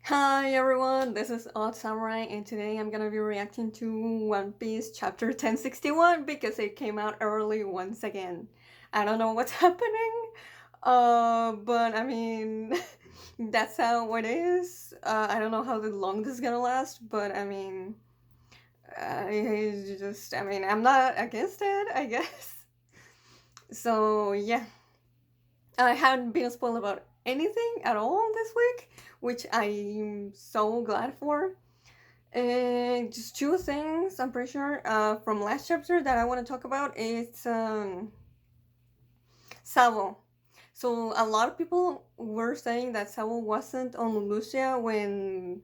Hi everyone, this is Odd Samurai, and today I'm gonna be reacting to One Piece chapter 1061 because it came out early once again. I don't know what's happening, but I mean, that's how it is. I don't know how long this is gonna last, but I mean, I'm not against it, I guess. So, yeah, I haven't been spoiled about anything at all this week, which I'm so glad for. And just two things I'm pretty sure from last chapter that I want to talk about. It's Savo. So a lot of people were saying that Savo wasn't on Lucia when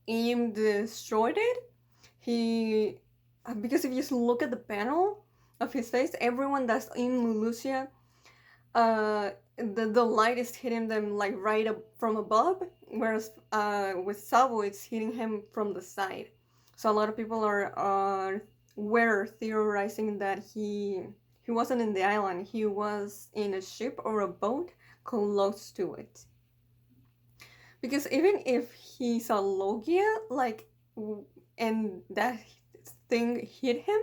Im destroyed it. He because if you just look at the panel of his face, everyone that's in Lucia, the light is hitting them like right up from above, whereas with Sabo it's hitting him from the side. So a lot of people were theorizing that he wasn't in the island. He was in a ship or a boat close to it. Because even if he saw Logia, and that thing hit him,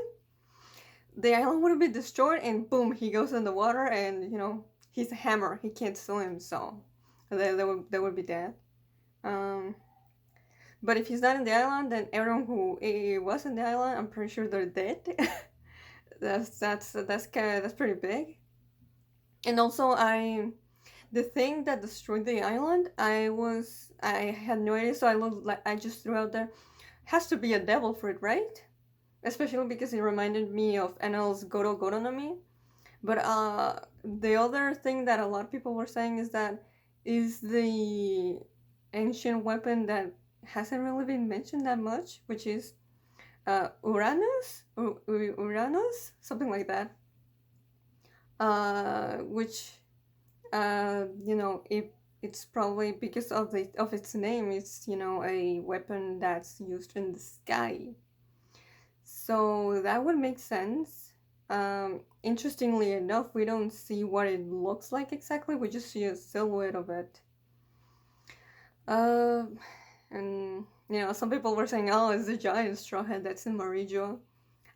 the island would be destroyed, and boom, he goes in the water, and he's a hammer. He can't swim, so they would be dead. Um, but if he's not in the island, then everyone who was in the island, I'm pretty sure they're dead. That's pretty big. And also, the thing that destroyed the island, I had no idea, so I just threw out there, has to be a devil fruit, right? Especially because it reminded me of NL's Goro Goro no Mi. But the other thing that a lot of people were saying is that is the ancient weapon that hasn't really been mentioned that much, which is Uranus, something like that. Which if it's probably because of its name, it's a weapon that's used in the sky. So that would make sense. Interestingly enough, we don't see what it looks like exactly. We just see a silhouette of it. Uh, and some people were saying, "Oh, it's the giant straw hat that's in Marijo."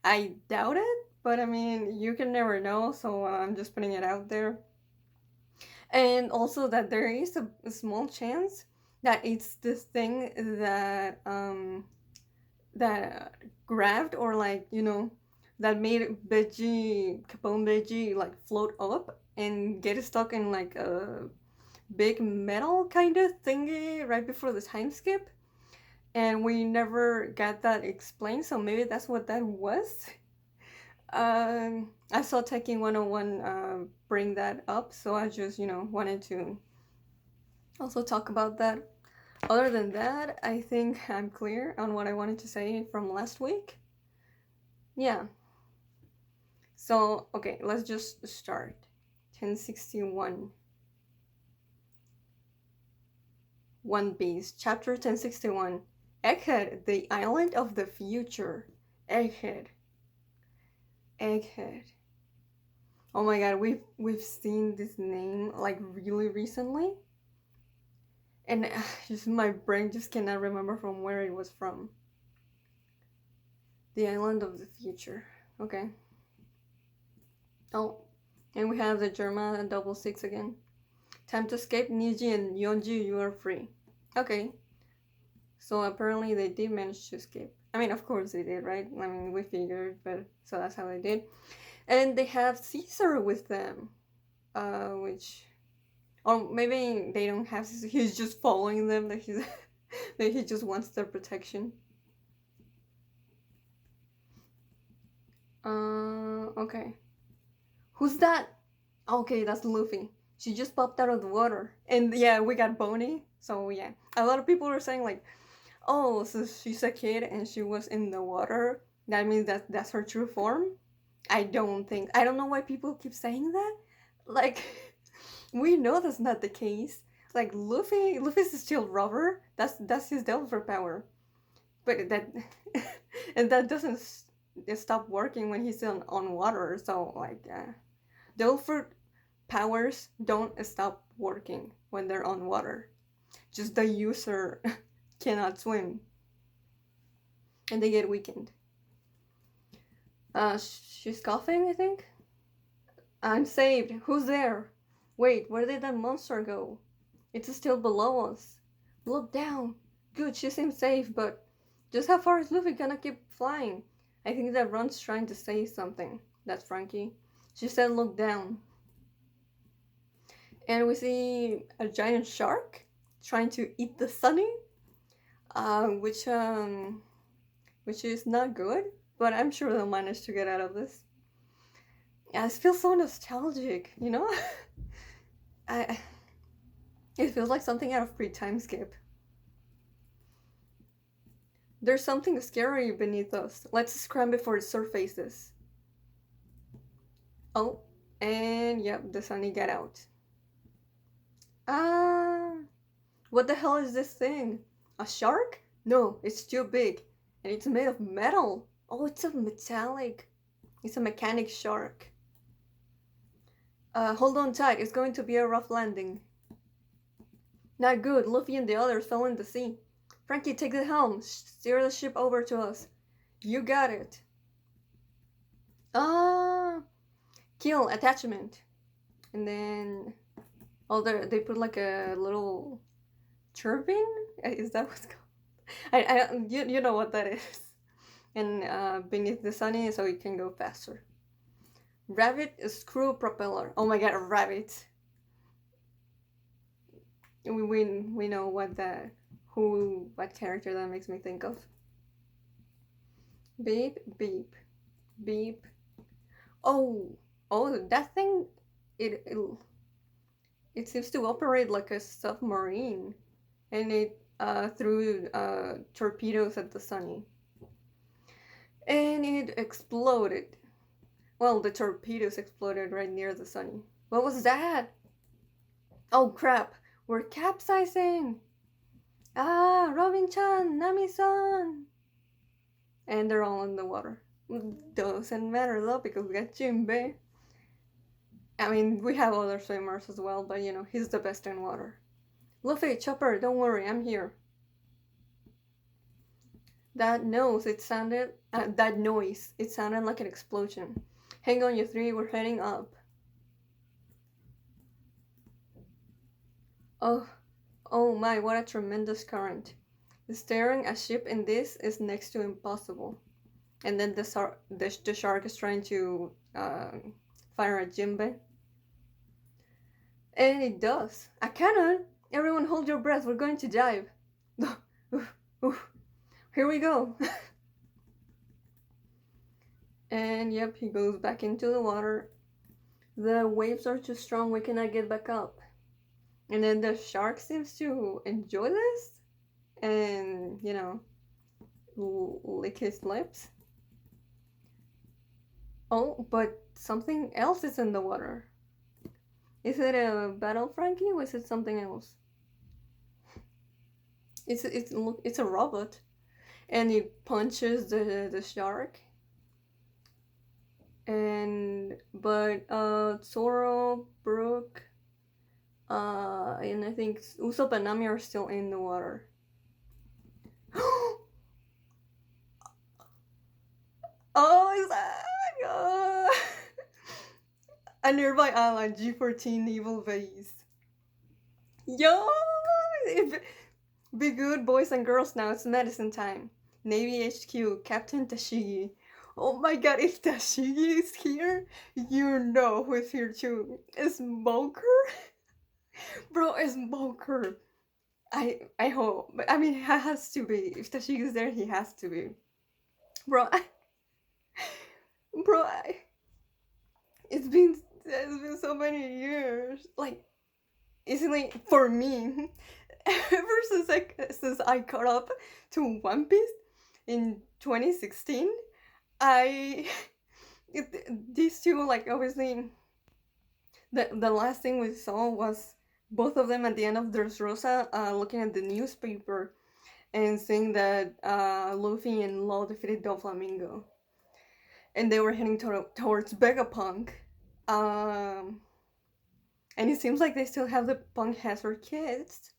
I doubt it, but I mean, you can never know. So I'm just putting it out there. And also that there is a small chance that it's this thing that grabbed, or that made veggie Capone veggie like float up and get stuck in like a big metal kind of thingy right before the time skip, and we never got that explained, so maybe that's what that was. I saw Techie 101 bring that up, so I just wanted to also talk about that. Other than that, I think I'm clear on what I wanted to say from last week. Yeah. So, okay, let's just start. 1061. One Piece, chapter 1061. Egghead, the island of the future. Egghead. Egghead. Oh my god, we've seen this name like really recently. And just my brain just cannot remember from where it was from. The island of the future. Okay. Oh, and we have the German double six again. Time to escape, Niji and Yonji, you are free. Okay, so apparently they did manage to escape. I mean, of course they did, right? I mean, we figured, but so that's how they did. And they have Caesar with them, which, or maybe they don't have Caesar. He's just following them. That he's, maybe he just wants their protection. Okay. Who's that? Okay, that's Luffy. She just popped out of the water. And yeah, we got Boney. So yeah. A lot of people were saying like, oh, so she's a kid and she was in the water. That means that's her true form. I don't know why people keep saying that. Like we know that's not the case. Like Luffy's still rubber. That's his devil power. But that and that doesn't stop working when he's on water. So like devil powers don't stop working when they're on water. Just the user cannot swim. And they get weakened. She's coughing, I think. I'm saved. Who's there? Wait, where did that monster go? It's still below us. Look down. Good, she seems safe, but just how far is Luffy gonna keep flying? I think that Ron's trying to say something. That's Frankie. She said look down. And we see a giant shark trying to eat the Sunny, which is not good, but I'm sure they'll manage to get out of this. Yeah, it feels so nostalgic, you know? It feels like something out of pre-time skip. There's something scary beneath us. Let's scram before it surfaces. Oh, and yep, the Sunny got out. What the hell is this thing? A shark? No, it's too big. And it's made of metal. Oh, it's a metallic. It's a mechanic shark. Hold on tight, it's going to be a rough landing. Not good, Luffy and the others fell in the sea. Frankie, take the helm. Steer the ship over to us. You got it. Kill, attachment. And then... Oh, they put like a little turbine? Is that what's called? You know what that is. And beneath the Sunny so it can go faster. Rabbit screw propeller. Oh my god, a rabbit. We know what character that makes me think of. Beep, beep, beep. Oh, that thing, it seems to operate like a submarine, and it threw torpedoes at the Sunny, and it exploded. Well, the torpedoes exploded right near the Sunny. What was that? Oh crap! We're capsizing. Robin-chan, Nami-san, and they're all in the water. Doesn't matter though because we got Jinbei. I mean, we have other swimmers as well, but you know, he's the best in water. Luffy, Chopper, don't worry, I'm here. That noise, it sounded like an explosion. Hang on, you three, we're heading up. Oh my, what a tremendous current. Steering a ship in this is next to impossible. And then the shark is trying to fire at Jinbei. And it does. A cannon! Everyone hold your breath, we're going to dive. Here we go. And yep, he goes back into the water. The waves are too strong, we cannot get back up. And then the shark seems to enjoy this. And, you know, lick his lips. Oh, but something else is in the water. Is it a battle Frankie or is it something else? It's a robot, and it punches the shark. But Zoro, Brook, and I think Usopp and Nami are still in the water. Oh, is that? A nearby island, G14 Evil Vase. Yo! Be good, boys and girls, now it's medicine time. Navy HQ, Captain Tashigi. Oh my god, if Tashigi is here, you know who is here too. Smoker? Bro, Smoker. I hope. I mean, he has to be. If Tashigi is there, he has to be. Bro, it's been so many years. Like, easily for me, ever since I caught up to One Piece in 2016, these two, like, obviously, the last thing we saw was both of them at the end of Dressrosa looking at the newspaper and saying that Luffy and Law defeated Doflamingo. And they were heading towards Vegapunk. And it seems like they still have the Punk Hazard kids.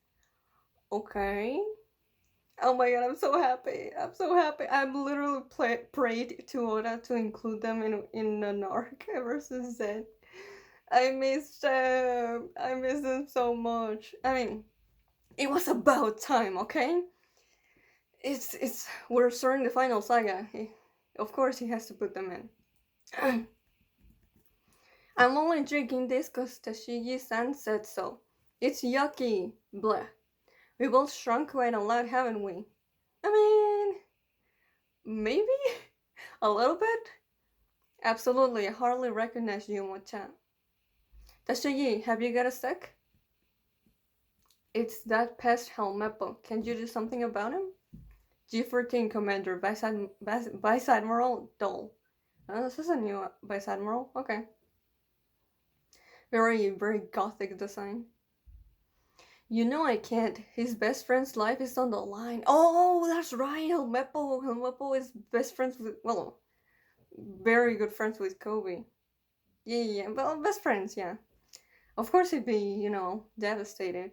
Okay. Oh my god, I'm so happy. I'm so happy. I'm literally prayed to Oda to include them in an arc ever since then. I missed them. I miss them so much. I mean, it was about time, okay? It's we're starting the final saga. Of course he has to put them in. I'm only drinking this because Tashigi-san said so. It's yucky. Blah. We both shrunk quite a lot, haven't we? I mean, maybe? A little bit? Absolutely, I hardly recognize you, Mo-chan. Tashigi, have you got a sec? It's that pest Helmeppo. Can you do something about him? G14 Commander, Vice Admiral Dole. This is a new Vice Admiral. Okay. Very, very gothic design. You know I can't. His best friend's life is on the line. Oh, that's right. Helmeppo is best friends with, well, very good friends with Koby. Yeah. Well, best friends, yeah. Of course he'd be, devastated.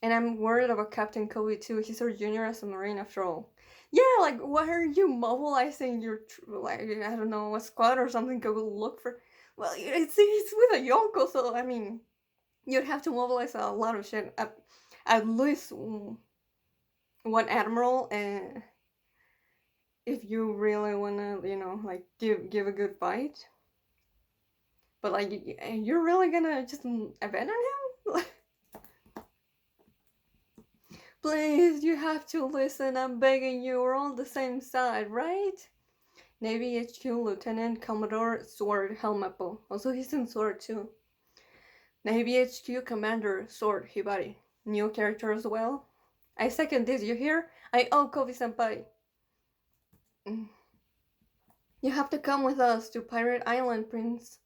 And I'm worried about Captain Koby too. He's our junior as a Marine after all. Yeah, like, why are you mobilizing your, like, I don't know, a squad or something to go look for? Well, it's with a Yonko, so, I mean, you'd have to mobilize a lot of shit. At least one admiral, and if you really wanna, like, give a good fight. But, like, you're really gonna just abandon him? Please, you have to listen, I'm begging you, we're on the same side, right? Navy HQ Lieutenant Commodore Sword Helmeppo. Also, he's in Sword too. Navy HQ Commander Sword Hibari. New character as well. I second this, you hear? I owe Koby-senpai. You have to come with us to Pirate Island, Prince.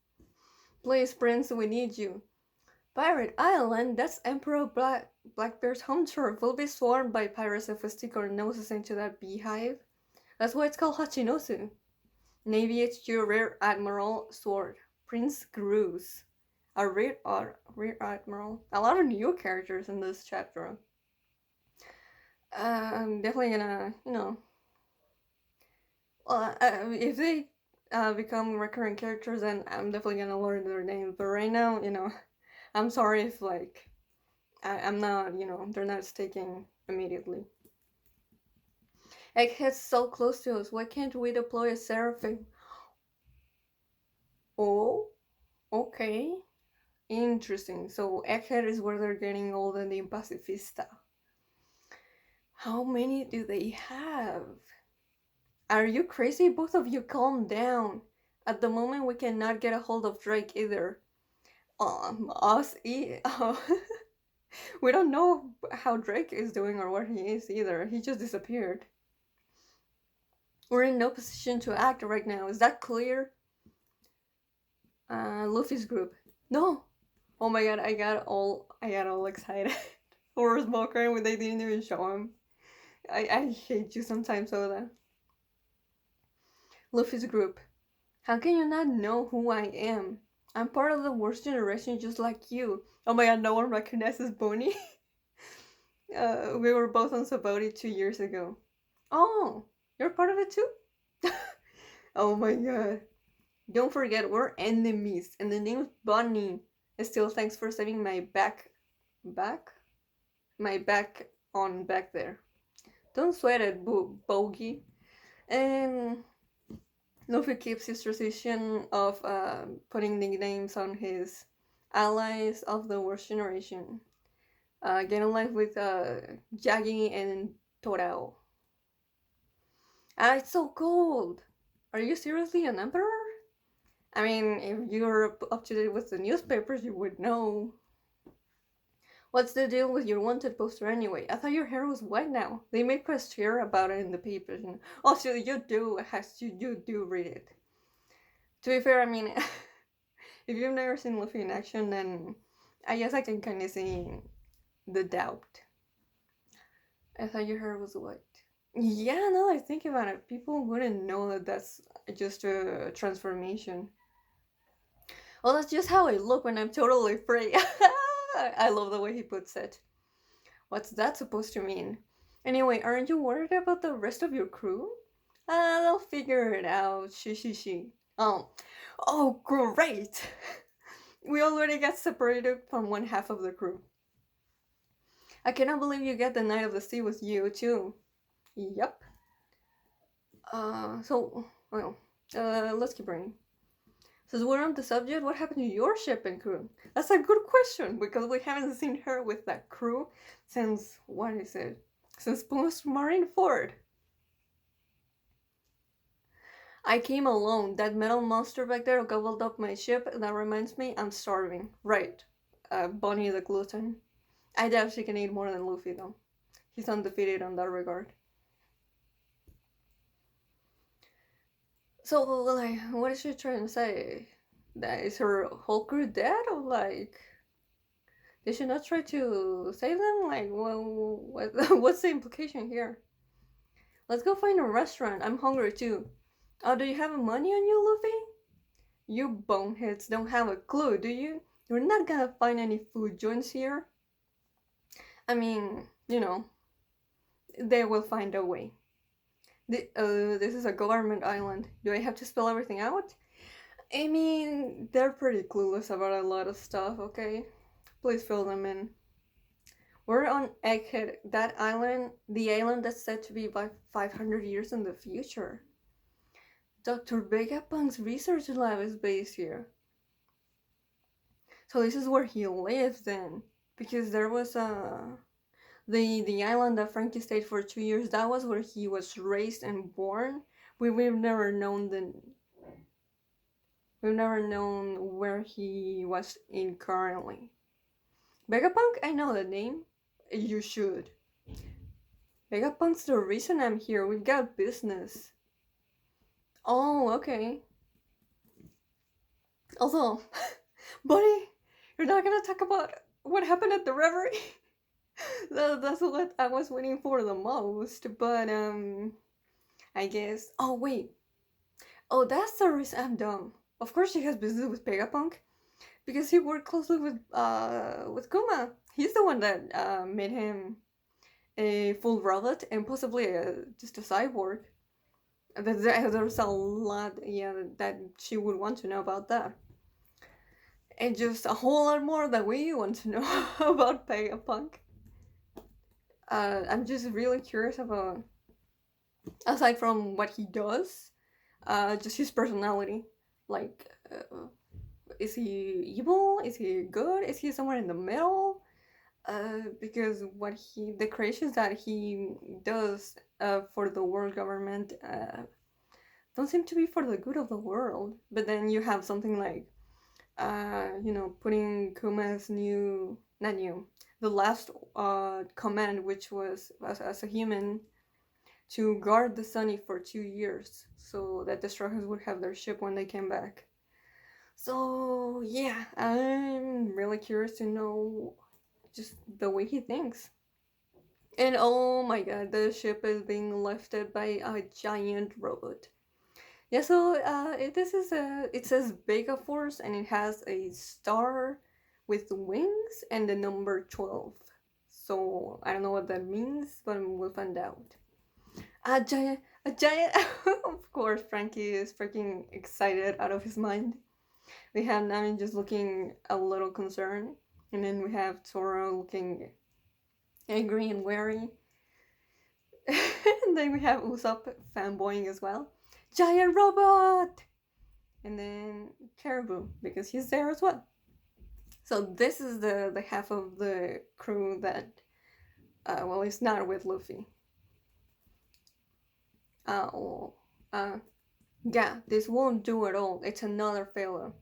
Please, Prince, we need you. Pirate Island? That's Emperor Blackbeard's home turf. We'll be swarmed by pirates if we stick our noses into that beehive. That's why it's called Hachinosu. Navy HQ Rear Admiral Sword. Prince Gruz. A Rear Admiral. A lot of new characters in this chapter. I'm definitely gonna, well, if they become recurring characters, then I'm definitely gonna learn their names. But right now, I'm sorry if, like, I'm not, they're not sticking immediately. Egghead's so close to us. Why can't we deploy a Seraphim? Oh, okay. Interesting. So Egghead is where they're getting all the name Pacifista. How many do they have? Are you crazy? Both of you calm down. At the moment, we cannot get a hold of Drake either. Us? We don't know how Drake is doing or where he is either. He just disappeared. We're in no position to act right now. Is that clear? Luffy's group. No. Oh my god, I got all excited for Smoker when they didn't even show him. I hate you sometimes, Oda. Luffy's group. How can you not know who I am? I'm part of the worst generation just like you. Oh my god, no one recognizes Bonnie. We were both on Saboti 2 years ago. Oh, you're part of it too? Oh my god. Don't forget, we're enemies, and the name's Bonnie. Still, thanks for saving my back? My back on back there. Don't sweat it, bogey. And Luffy keeps his tradition of putting nicknames on his allies of the worst generation. Get in line with Jaggy and Torao. It's so cold. Are you seriously an emperor? I mean, if you're up to date with the newspapers, you would know. What's the deal with your wanted poster anyway? I thought your hair was white now. They made press cheer about it in the papers. Oh, so you do read it. To be fair, I mean, if you've never seen Luffy in action, then I guess I can kind of see the doubt. I thought your hair was white. Yeah, now that I think about it, people wouldn't know that that's just a transformation. Well, that's just how I look when I'm totally free. I love the way he puts it. What's that supposed to mean? Anyway, aren't you worried about the rest of your crew? They'll figure it out. She. Oh, great! We already got separated from one half of the crew. I cannot believe you get the Knight of the Sea with you, too. Yep. Let's keep reading. Since we're on the subject, what happened to your ship and crew? That's a good question, because we haven't seen her with that crew since, what is it? Since post Marineford. I came alone. That metal monster back there gobbled up my ship. That reminds me, I'm starving. Right. Bonnie the glutton. I doubt she can eat more than Luffy, though. He's undefeated on that regard. So, like, what is she trying to say? That is her whole crew dead? Or, like, they should not try to save them? Like, well, what's the implication here? Let's go find a restaurant. I'm hungry too. Oh, do you have money on you, Luffy? You boneheads don't have a clue, do you? You're not gonna find any food joints here. I mean, they will find a way. This is a government island. Do I have to spell everything out? I mean, they're pretty clueless about a lot of stuff, okay? Please fill them in. We're on Egghead, that island, the island that's said to be by 500 years in the future. Dr. Vegapunk's research lab is based here. So this is where he lived then. Because there was the island that Frankie stayed for 2 years, that was where he was raised and born. We've never known where he was in currently. Vegapunk, I know the name. You should. Vegapunk's the reason I'm here. We've got business. Oh, okay. Also, buddy, you're not gonna talk about what happened at the reverie? That's what I was waiting for the most, but, I guess. Oh, wait. Oh, that's the reason I'm dumb. Of course she has business with Vegapunk, because he worked closely with Kuma. He's the one that, made him a full robot and possibly just a cyborg. There's a lot, that she would want to know about that. And just a whole lot more that we want to know about Vegapunk. I'm just really curious about, aside from what he does, just his personality. Like, is he evil? Is he good? Is he somewhere in the middle? Because the creations that he does for the world government don't seem to be for the good of the world. But then you have something like, putting Kuma's the last command, which was as a human, to guard the Sunny for 2 years, so that the Straw would have their ship when they came back. So yeah, I'm really curious to know just the way he thinks. And oh my god, the ship is being lifted by a giant robot. Yeah, so it says Vega Force, and it has a star with wings and the number 12. So I don't know what that means, but we'll find out. A giant. Of course, Frankie is freaking excited out of his mind. We have Nami just looking a little concerned, and then we have Zoro looking angry and wary. And then we have Usopp fanboying as well. Giant robot! And then Caribou, because he's there as well. So this is the half of the crew that, is not with Luffy. Yeah, this won't do at all. It's another failure.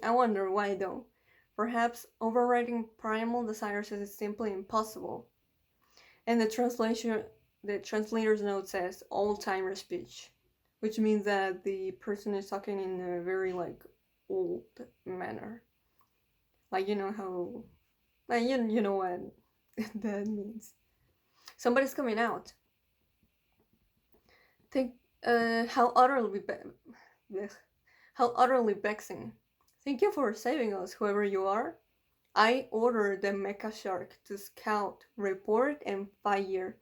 I wonder why though. Perhaps overriding primal desires is simply impossible. And the translator's note says old-timer speech, which means that the person is talking in a very, like, old manner. Like, you know how, like, you know what that means. Somebody's coming out. Think, how utterly vexing. Thank you for saving us, whoever you are. I ordered the mecha shark to scout, report, and fire.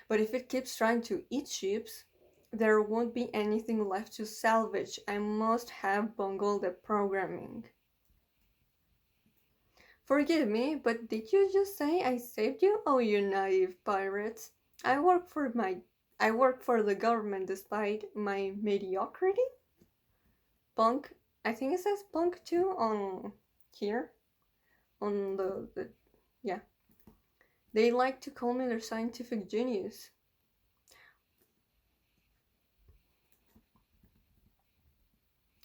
But if it keeps trying to eat ships, there won't be anything left to salvage. I must have bungled the programming. Forgive me, but did you just say I saved you? Oh, you naive pirates. I work for my I work for the government despite my mediocrity. Punk, I think it says punk too on here on the yeah. They like to call me their scientific genius.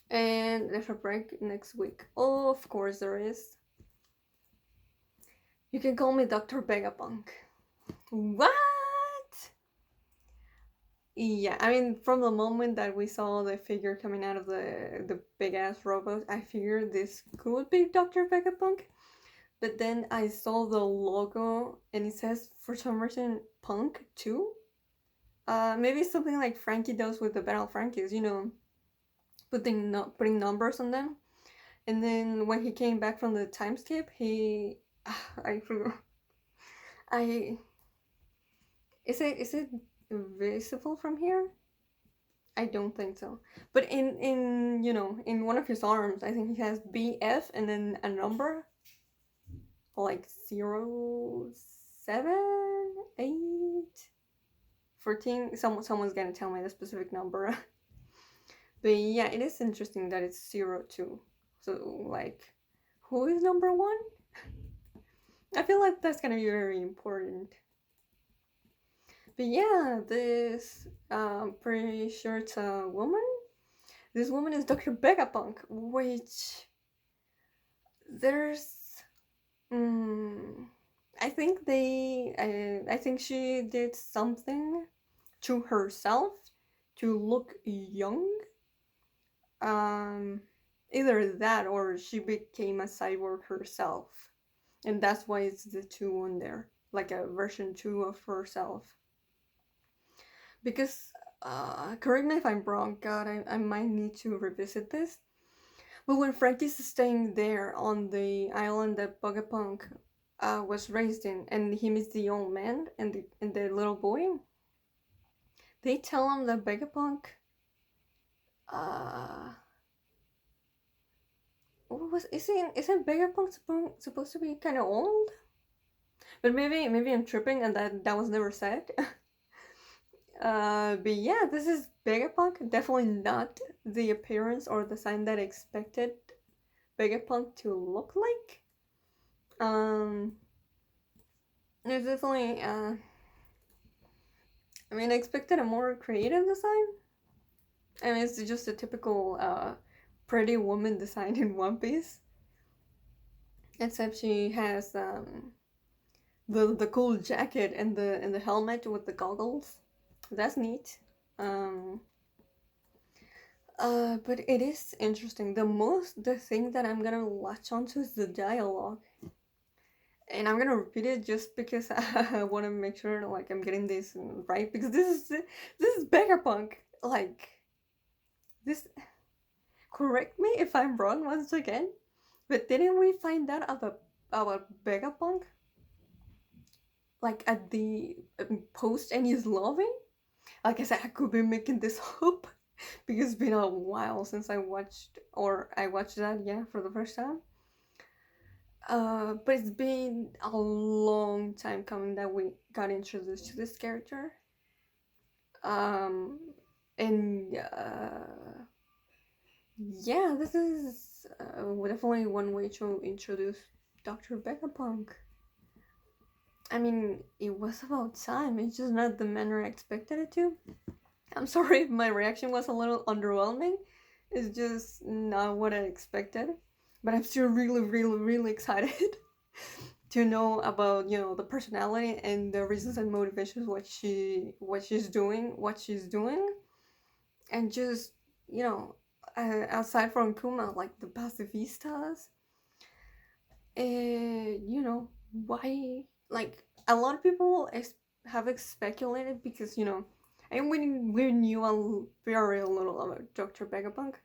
And there's a break next week. Oh, of course there is. You can call me Dr. Vegapunk. What? Yeah, I mean, from the moment that we saw the figure coming out of the big ass robot, I figured this could be Dr. Vegapunk. But then I saw the logo and it says for some reason Punk too. Maybe something like Frankie does with the Battle Frankies, you know, putting numbers on them. And then when he came back from the time skip, I forgot. I is it visible from here? I don't think so. But in you know in one of his arms, I think he has BF and then a number like 0, 7, 8, 14. Someone's gonna tell me the specific number. But yeah, it is interesting that it's 0, 2. So like, who is number 1? I feel like that's gonna be very important. But yeah, this pretty sure it's a woman. This woman is Dr. Vegapunk, which there's I think I think she did something to herself to look young. Either that or she became a cyborg herself. And that's why it's the 2 on there, like a version 2 of herself. Because, correct me if I'm wrong, God, I might need to revisit this. But when Frankie's staying there on the island that Vegapunk was raised in, and he meets the old man and the little boy, they tell him that Vegapunk, isn't Vegapunk supposed to be kind of old? But maybe I'm tripping and that was never said. But yeah, this is Vegapunk. Definitely not the appearance or the sign that I expected Vegapunk to look like. It's definitely, I mean, I expected a more creative design. I mean, it's just a typical, pretty woman design in One Piece. Except she has, the cool jacket and the helmet with the goggles. That's neat. But it is interesting. The thing that I'm gonna latch onto is the dialogue. And I'm gonna repeat it just because I want to make sure like I'm getting this right, because this is Vegapunk. Like this. Correct me if I'm wrong once again. But didn't we find out about Vegapunk like at the post Enies Loving? Like I said, I could be making this up because it's been a while since I watched that, yeah, for the first time. But it's been a long time coming that we got introduced to this character. And yeah, this is definitely one way to introduce Dr. Vegapunk. I mean, it was about time. It's just not the manner I expected it to. I'm sorry if my reaction was a little underwhelming. It's just not what I expected. But I'm still really, really, really excited to know about, you know, the personality and the reasons and motivations, what she's doing. And just, you know, aside from Kuma, like the pacifistas, you know, why, like, a lot of people have speculated because, you know, and we knew very little about Dr. Vegapunk.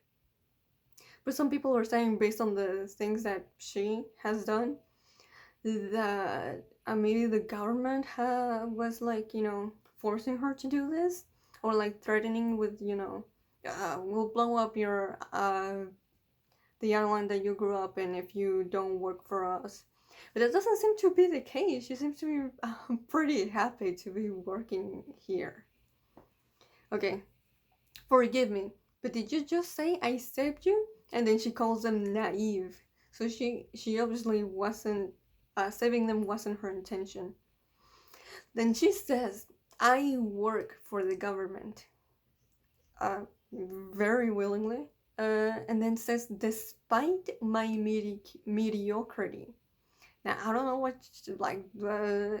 But some people are saying, based on the things that she has done, that maybe the government was like, forcing her to do this, or like threatening with, we'll blow up your the island that you grew up in if you don't work for us. But that doesn't seem to be the case. She seems to be pretty happy to be working here. Okay, forgive me, but did you just say I saved you? And then she calls them naive. So she obviously wasn't saving them wasn't her intention. Then she says, I work for the government. Very willingly. And then says, despite my mediocrity. Now, I don't know what, like,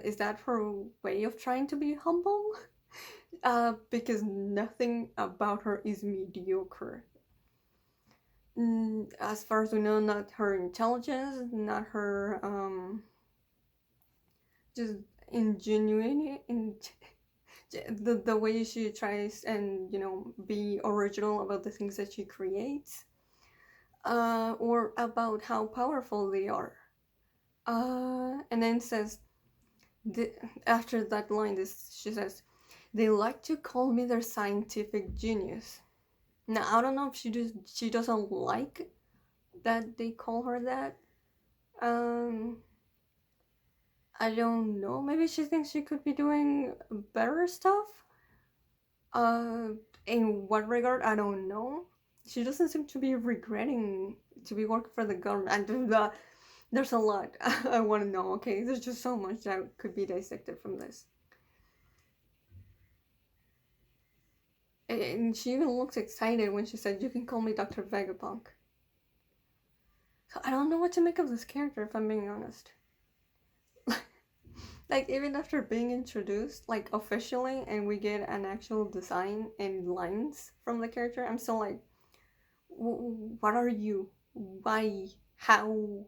is that her way of trying to be humble? Because nothing about her is mediocre. As far as we know, not her intelligence, not her, just ingenuity, the way she tries and, be original about the things that she creates, or about how powerful they are. And then says, after that line, she says, they like to call me their scientific genius. Now, I don't know if she doesn't like that they call her that. I don't know. Maybe she thinks she could be doing better stuff. In what regard, I don't know. She doesn't seem to be regretting to be working for the government. And there's a lot I want to know. Okay, there's just so much that could be dissected from this. And she even looks excited when she said, you can call me Dr. Vegapunk. So I don't know what to make of this character, if I'm being honest. Like, even after being introduced, like, officially, and we get an actual design and lines from the character, I'm still like, what are you? Why? How?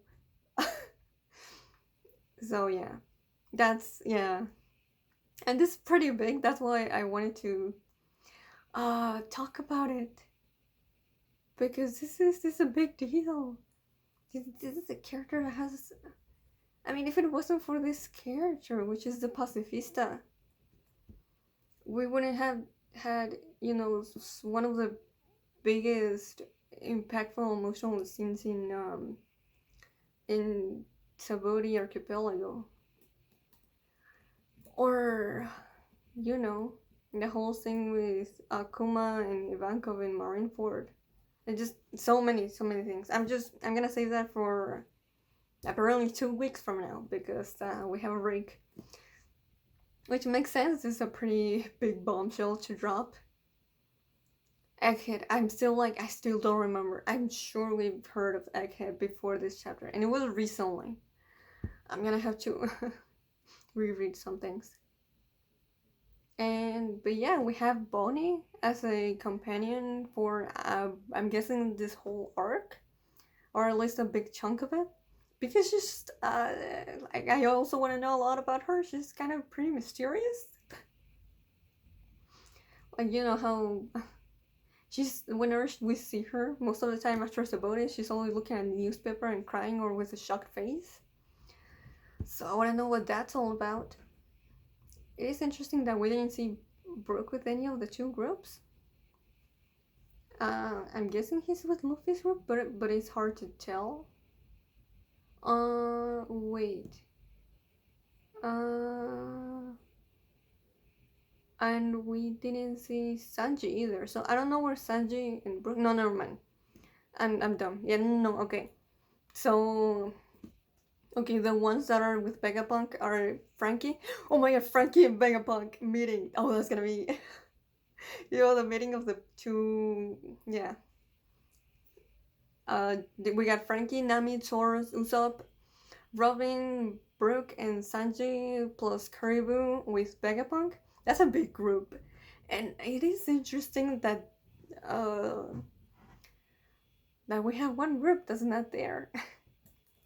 So, yeah. Yeah. And this is pretty big, that's why I wanted to talk about it. Because this is a big deal. This is a character that has... I mean, if it wasn't for this character, which is the pacifista, we wouldn't have had, one of the biggest, impactful emotional scenes in Sabori Archipelago. Or, the whole thing with Akuma and Ivankov in Marineford. And just so many things. I'm gonna save that for apparently 2 weeks from now, because we have a break. Which makes sense, it's a pretty big bombshell to drop. Egghead, I still don't remember. I'm sure we've heard of Egghead before this chapter, and it was recently. I'm gonna have to reread some things. But yeah, we have Bonnie as a companion for, I'm guessing, this whole arc, or at least a big chunk of it. Because she's, I also want to know a lot about her. She's kind of pretty mysterious. Like, how whenever we see her, most of the time after Sabota, she's always looking at the newspaper and crying or with a shocked face. So I want to know what that's all about. It is interesting that we didn't see Brook with any of the two groups. I'm guessing he's with Luffy's group, but it's hard to tell. Wait. And we didn't see Sanji either, so I don't know where Sanji and Brook... No, never mind. I'm dumb. Yeah, no, okay. So... Okay, the ones that are with Vegapunk are Frankie. Oh my god, Frankie and Vegapunk meeting. Oh, that's gonna be... the meeting of the two... Yeah. We got Frankie, Nami, Taurus, Usopp, Robin, Brook, and Sanji, plus Caribou with Vegapunk. That's a big group. And it is interesting that that we have one group that's not there.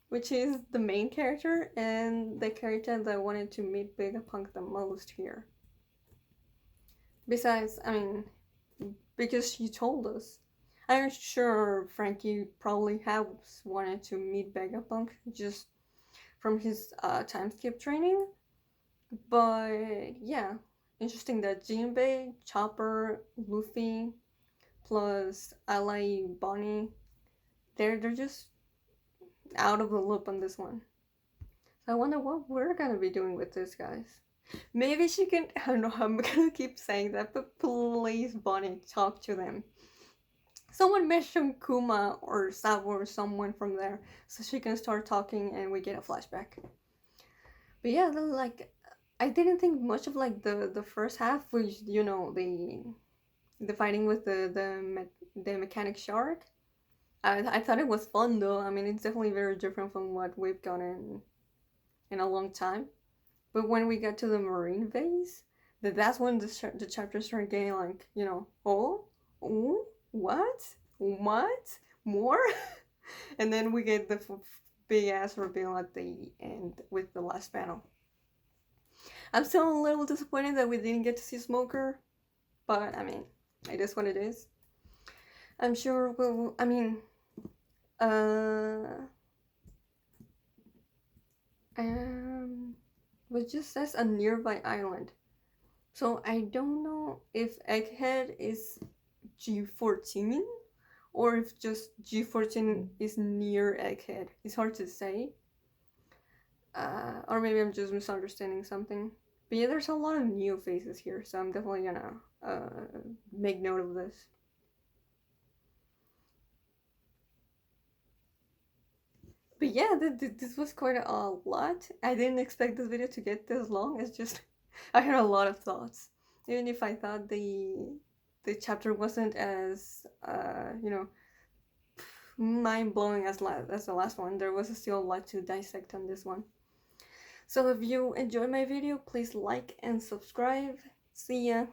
Which is the main character and the character that wanted to meet Vegapunk the most here. Besides, I mean, because she told us. I'm sure Frankie probably has wanted to meet Vegapunk, just from his time skip training. But yeah, interesting that Jinbei, Chopper, Luffy, plus Ally Bonnie, they're just out of the loop on this one. So I wonder what we're gonna be doing with this, guys. Maybe she can. I don't know. I'm gonna keep saying that, but please, Bonnie, talk to them. Someone mention Kuma or Sabo or someone from there, so she can start talking and we get a flashback. But yeah, then, like, I didn't think much of like the first half, which the fighting with the mechanic shark. I thought it was fun though. I mean, it's definitely very different from what we've done in a long time. But when we got to the marine base, that's when the chapter started getting like, oh, what, more, and then we get the big ass reveal at the end with the last panel. I'm still a little disappointed that we didn't get to see Smoker, but I mean, it is what it is. I'm sure we'll. I mean, it just says a nearby island. So I don't know if Egghead is G14 or if just G14 is near Egghead. It's hard to say. Or maybe I'm just misunderstanding something. But yeah, there's a lot of new faces here, so I'm definitely gonna make note of this. But yeah, this was quite a lot. I didn't expect this video to get this long. It's just I had a lot of thoughts. Even if I thought the chapter wasn't as mind blowing as the last one, there was still a lot to dissect on this one. So if you enjoyed my video, please like and subscribe. See ya.